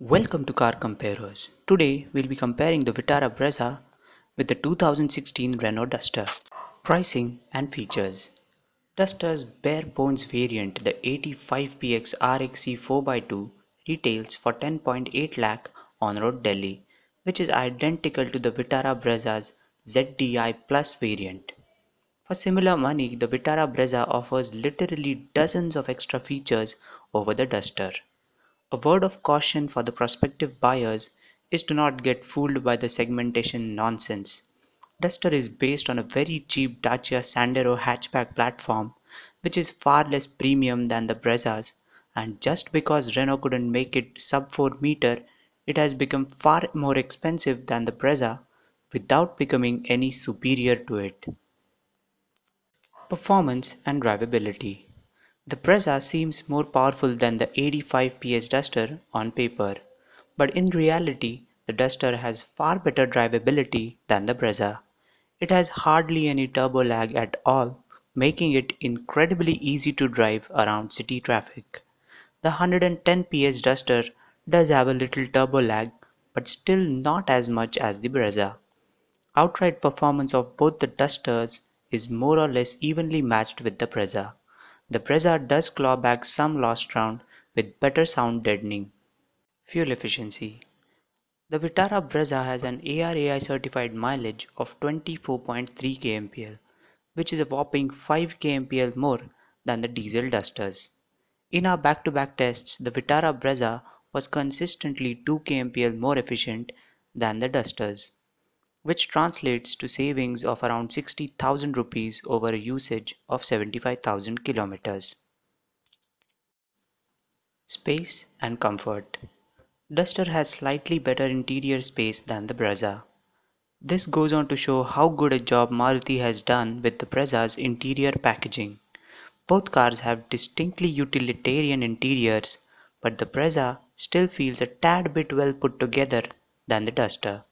Welcome to Car Comparers. Today we'll be comparing the Vitara Brezza with the 2016 Renault Duster. Pricing and features. Duster's bare bones variant, the 85PX RXC 4x2, retails for 10.8 lakh on road Delhi, which is identical to the Vitara Brezza's ZDI Plus variant. For similar money, the Vitara Brezza offers literally dozens of extra features over the Duster. A word of caution for the prospective buyers is to not get fooled by the segmentation nonsense. Duster is based on a very cheap Dacia Sandero hatchback platform, which is far less premium than the Brezzas, and just because Renault couldn't make it sub 4 meter, it has become far more expensive than the Brezza without becoming any superior to it. Performance and drivability. The Brezza seems more powerful than the 85 PS Duster on paper, but in reality, the Duster has far better drivability than the Brezza. It has hardly any turbo lag at all, making it incredibly easy to drive around city traffic. The 110 PS Duster does have a little turbo lag, but still not as much as the Brezza. Outright performance of both the Dusters is more or less evenly matched with the Brezza. The Brezza does claw back some lost ground with better sound deadening. Fuel efficiency. The Vitara Brezza has an ARAI certified mileage of 24.3 kmpl, which is a whopping 5 kmpl more than the diesel Dusters. In our back-to-back tests, the Vitara Brezza was consistently 2 kmpl more efficient than the Dusters, which translates to savings of around 60,000 rupees over a usage of 75,000 kilometers. Space and comfort. Duster has slightly better interior space than the Brezza. This goes on to show how good a job Maruti has done with the Brezza's interior packaging. Both cars have distinctly utilitarian interiors, but the Brezza still feels a tad bit well put together than the Duster.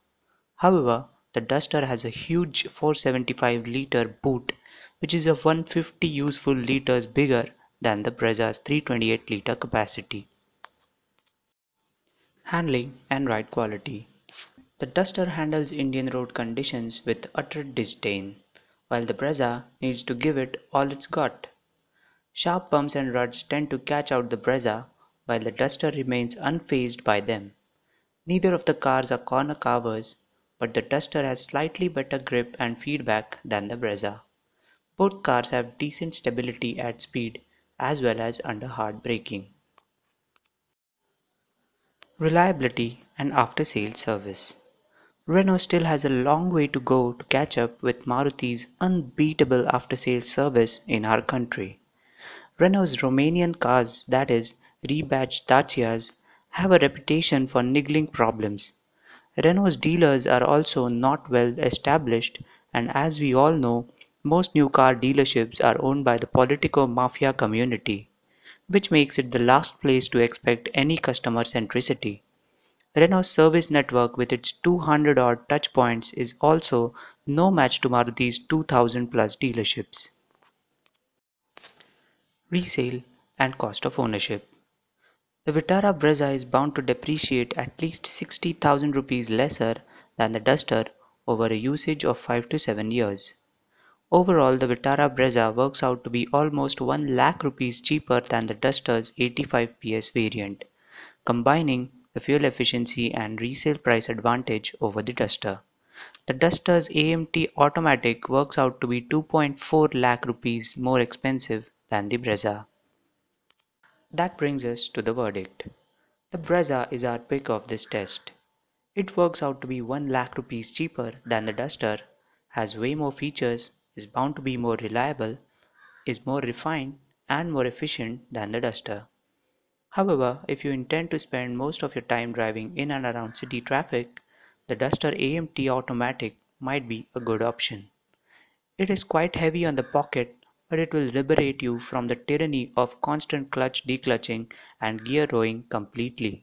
However, the Duster has a huge 475-liter boot, which is a 150 useful liters bigger than the Brezza's 328-liter capacity. Handling and ride quality. The Duster handles Indian road conditions with utter disdain, while the Brezza needs to give it all it's got. Sharp bumps and ruts tend to catch out the Brezza, while the Duster remains unfazed by them. Neither of the cars are corner carvers, but the Duster has slightly better grip and feedback than the Brezza. Both cars have decent stability at speed as well as under hard braking. Reliability and after-sales service. Renault still has a long way to go to catch up with Maruti's unbeatable after-sales service in our country. Renault's Romanian cars, that is, rebadged Dacias, have a reputation for niggling problems. Renault's dealers are also not well established, and as we all know, most new car dealerships are owned by the Politico Mafia community, which makes it the last place to expect any customer centricity. Renault's service network with its 200 odd touchpoints is also no match to Maruti's 2000 plus dealerships. Resale and cost of ownership. The Vitara Brezza is bound to depreciate at least 60,000 rupees lesser than the Duster over a usage of 5 to 7 years. Overall, the Vitara Brezza works out to be almost 1 lakh rupees cheaper than the Duster's 85 PS variant, combining the fuel efficiency and resale price advantage over the Duster. The Duster's AMT automatic works out to be 2.4 lakh rupees more expensive than the Brezza. That brings us to the verdict. The Brezza is our pick of this test. It works out to be 1 lakh rupees cheaper than the Duster, has way more features, is bound to be more reliable, is more refined and more efficient than the Duster. However, if you intend to spend most of your time driving in and around city traffic, the Duster AMT Automatic might be a good option. It is quite heavy on the pocket, but it will liberate you from the tyranny of constant clutch declutching and gear rowing completely.